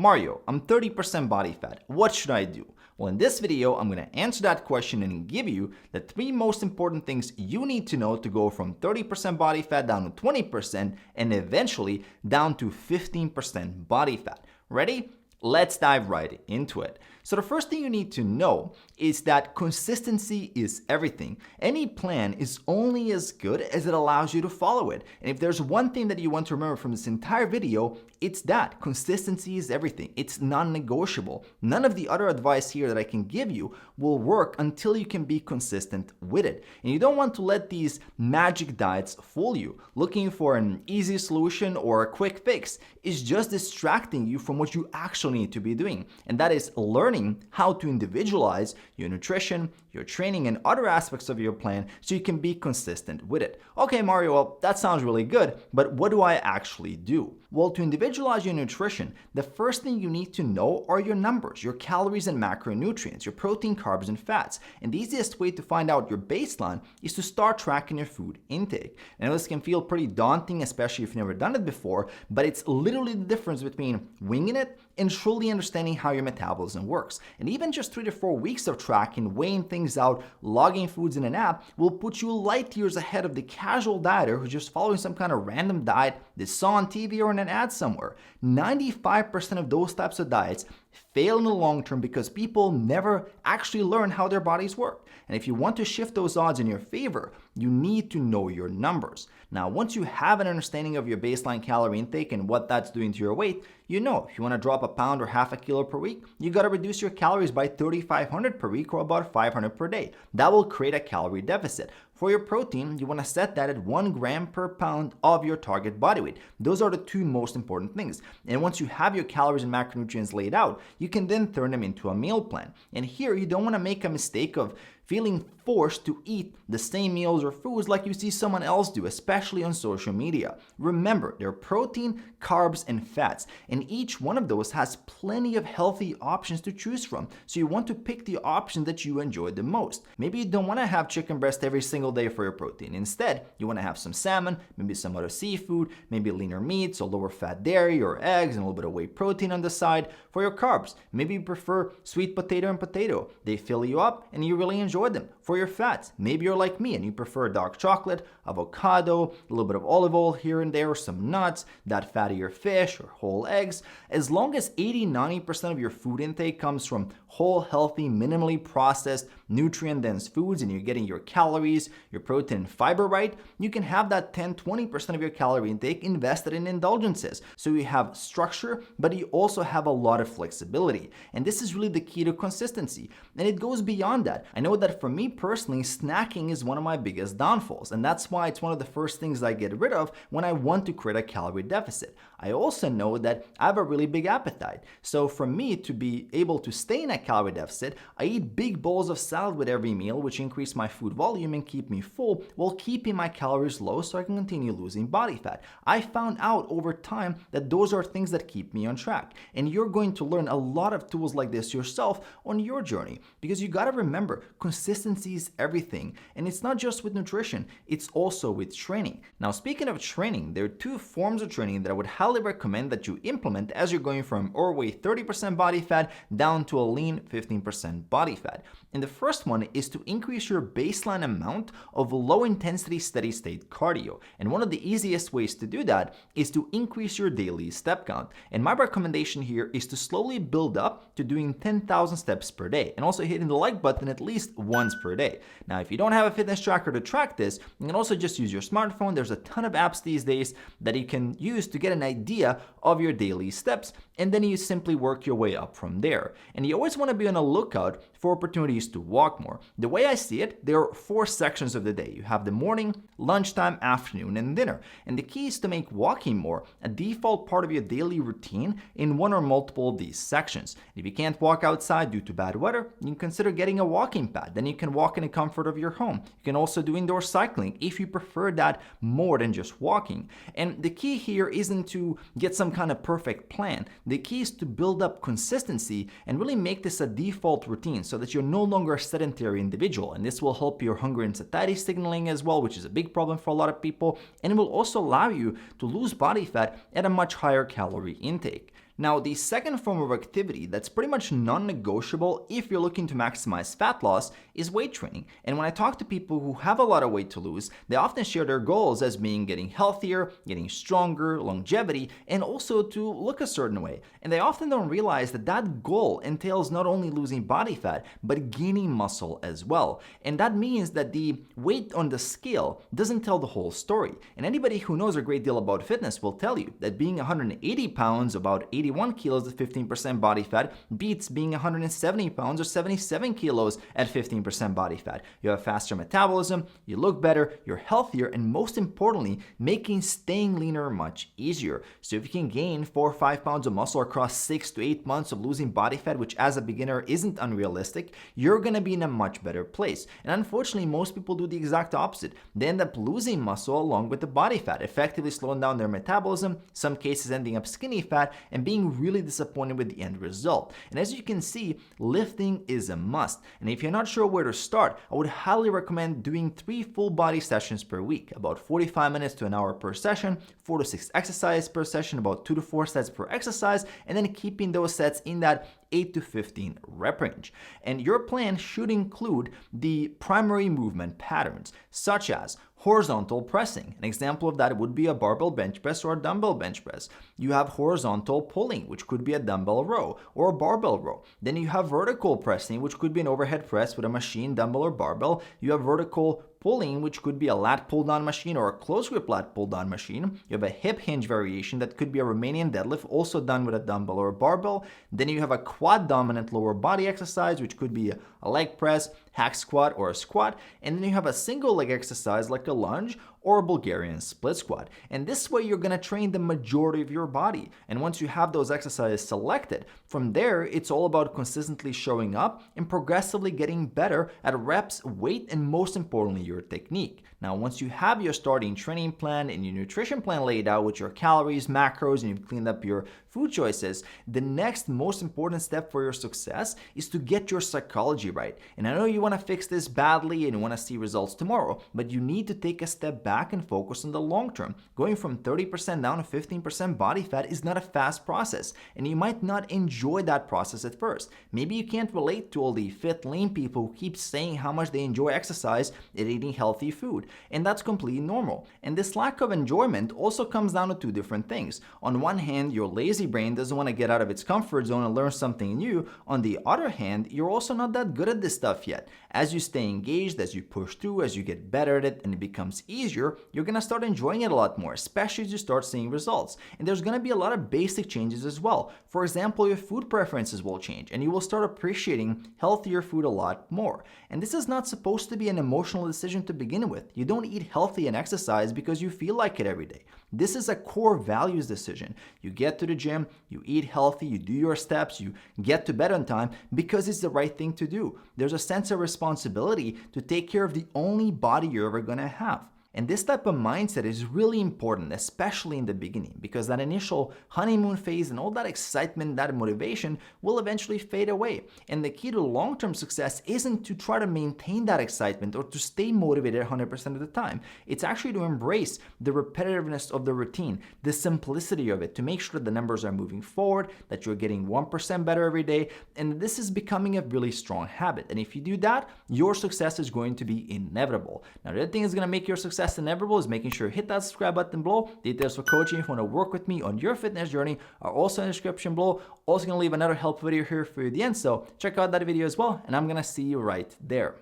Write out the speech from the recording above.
Mario, I'm 30% body fat. What should I do? Well, in this video, I'm going to answer that question and give you the 3 most important things you need to know to go from 30% body fat down to 20% and eventually down to 15% body fat. Ready? Let's dive right into it. So the first thing you need to know is that consistency is everything. Any plan is only as good as it allows you to follow it. And if there's one thing that you want to remember from this entire video, it's that consistency is everything. It's non-negotiable. None of the other advice here that I can give you will work until you can be consistent with it. And you don't want to let these magic diets fool you. Looking for an easy solution or a quick fix is just distracting you from what you actually need to be doing. And that is learning how to individualize your nutrition, your training, and other aspects of your plan so you can be consistent with it. Okay, Mario, well, that sounds really good, but what do I actually do? Well, to individualize your nutrition, the first thing you need to know are your numbers, your calories and macronutrients, your protein, carbs, and fats. And the easiest way to find out your baseline is to start tracking your food intake. I know this can feel pretty daunting, especially if you've never done it before, but it's literally the difference between winging it and truly understanding how your metabolism works. And even just 3 to 4 weeks of tracking, weighing things out, logging foods in an app will put you light years ahead of the casual dieter who's just following some kind of random diet they saw on TV or in an ad somewhere. 95% of those types of diets fail in the long term because people never actually learn how their bodies work. And if you want to shift those odds in your favor, you need to know your numbers. Now, once you have an understanding of your baseline calorie intake and what that's doing to your weight, you know if you want to drop a pound or half a kilo per week, you got to reduce your calories by 3,500 per week or about 500 per day. That will create a calorie deficit. For your protein, you want to set that at 1 gram per pound of your target body weight. Those are the 2 most important things. And once you have your calories and macronutrients laid out, you can then turn them into a meal plan. And here, you don't want to make a mistake of feeling forced to eat the same meals or foods like you see someone else do, especially on social media. Remember, there are protein, carbs, and fats, and each one of those has plenty of healthy options to choose from. So you want to pick the option that you enjoy the most. Maybe you don't want to have chicken breast every single day for your protein. Instead, you want to have some salmon, maybe some other seafood, maybe leaner meats, or lower fat dairy or eggs, and a little bit of whey protein on the side. For your carbs, maybe you prefer sweet potato and potato. They fill you up and you really enjoy them. For your fats, maybe you're like me and you prefer dark chocolate, avocado, a little bit of olive oil here and there, some nuts, that fattier fish or whole eggs. As long as 80-90% of your food intake comes from whole, healthy, minimally processed, nutrient-dense foods and you're getting your calories, your protein and fiber right, you can have that 10-20% of your calorie intake invested in indulgences. So you have structure, but you also have a lot of flexibility. And this is really the key to consistency. And it goes beyond that. I know that for me personally, snacking is one of my biggest downfalls. And that's why it's one of the first things I get rid of when I want to create a calorie deficit. I also know that I have a really big appetite. So for me to be able to stay in a calorie deficit, I eat big bowls of salad with every meal, which increase my food volume and keep me full while keeping my calories low so I can continue losing body fat. I found out over time that those are things that keep me on track. And you're going to learn a lot of tools like this yourself on your journey because you got to remember, consistency is everything. And it's not just with nutrition, it's also with training. Now, speaking of training, there are 2 forms of training that I would highly recommend that you implement as you're going from overweight 30% body fat down to a lean 15% body fat. And the first one is to increase your baseline amount of low intensity steady state cardio. And one of the easiest ways to do that is to increase your daily step count. And my recommendation here is to slowly build up to doing 10,000 steps per day and also hitting the like button at least once per day. Now, if you don't have a fitness tracker to track this, you can also just use your smartphone. There's a ton of apps these days that you can use to get an idea of your daily steps, and then you simply work your way up from there. And you always want to be on a lookout for opportunities to walk more. The way I see it, there are 4 sections of the day. You have the morning, lunchtime, afternoon, and dinner. And the key is to make walking more a default part of your daily routine in one or multiple of these sections. If you can't walk outside due to bad weather, you can consider getting a walking pad. Then you can walk in the comfort of your home. You can also do indoor cycling if you prefer that more than just walking. And the key here isn't to get some kind of perfect plan. The key is to build up consistency and really make this a default routine so that you're no longer a sedentary individual. And this will help your hunger and satiety signaling as well, which is a big problem for a lot of people. And it will also allow you to lose body fat at a much higher calorie intake. Now, the second form of activity that's pretty much non-negotiable if you're looking to maximize fat loss is weight training. And when I talk to people who have a lot of weight to lose, they often share their goals as being getting healthier, getting stronger, longevity, and also to look a certain way. And they often don't realize that that goal entails not only losing body fat, but gaining muscle as well. And that means that the weight on the scale doesn't tell the whole story. And anybody who knows a great deal about fitness will tell you that being 180 pounds, about 81 kilos at 15% body fat, beats being 170 pounds or 77 kilos at 15% body fat. You have faster metabolism, you look better, you're healthier, and most importantly, making staying leaner much easier. So if you can gain 4 or 5 pounds of muscle across 6 to 8 months of losing body fat, which as a beginner isn't unrealistic, you're gonna be in a much better place. And unfortunately, most people do the exact opposite. They end up losing muscle along with the body fat, effectively slowing down their metabolism, some cases ending up skinny fat, and being really disappointed with the end result. And as you can see, lifting is a must. And if you're not sure where to start, I would highly recommend doing 3 full body sessions per week, about 45 minutes to an hour per session, 4 to 6 exercises per session, about 2 to 4 sets per exercise, and then keeping those sets in that 8 to 15 rep range. And your plan should include the primary movement patterns, such as horizontal pressing. An example of that would be a barbell bench press or a dumbbell bench press. You have horizontal pulling, which could be a dumbbell row or a barbell row. Then you have vertical pressing, which could be an overhead press with a machine, dumbbell, or barbell. You have vertical pulling, which could be a lat pull down machine or a close grip lat pull down machine. You have a hip hinge variation that could be a Romanian deadlift, also done with a dumbbell or a barbell. Then you have a quad dominant lower body exercise, which could be a leg press, hack squat, or a squat. And then you have a single leg exercise like a lunge or a Bulgarian split squat. And this way you're gonna train the majority of your body. And once you have those exercises selected, from there it's all about consistently showing up and progressively getting better at reps, weight, and most importantly, your technique. Now, once you have your starting training plan and your nutrition plan laid out with your calories, macros, and you've cleaned up your food choices, the next most important step for your success is to get your psychology right. And I know you want to fix this badly and you want to see results tomorrow, but you need to take a step back and focus on the long term. Going from 30% down to 15% body fat is not a fast process, and you might not enjoy that process at first. Maybe you can't relate to all the fit, lean people who keep saying how much they enjoy exercise and eating healthy food, and that's completely normal. And this lack of enjoyment also comes down to 2 different things. On one hand, your lazy brain doesn't want to get out of its comfort zone and learn something new. On the other hand, you're also not that good at this stuff yet. As you stay engaged, as you push through, as you get better at it and it becomes easier, you're going to start enjoying it a lot more, especially as you start seeing results. And there's going to be a lot of basic changes as well. For example, your food preferences will change and you will start appreciating healthier food a lot more. And this is not supposed to be an emotional decision to begin with. You don't eat healthy and exercise because you feel like it every day. This is a core values decision. You get to the gym, you eat healthy, you do your steps, you get to bed on time because it's the right thing to do. There's a sense of responsibility to take care of the only body you're ever going to have. And this type of mindset is really important, especially in the beginning, because that initial honeymoon phase and all that excitement, that motivation will eventually fade away. And the key to long-term success isn't to try to maintain that excitement or to stay motivated 100% of the time. It's actually to embrace the repetitiveness of the routine, the simplicity of it, to make sure that the numbers are moving forward, that you're getting 1% better every day, and this is becoming a really strong habit. And if you do that, your success is going to be inevitable. Now, the other thing is going to make your success inevitable is making sure you hit that subscribe button below. Details for coaching if you want to work with me on your fitness journey are also in the description below. Also going to leave another help video here for you at the end, so check out that video as well, and I'm going to see you right there.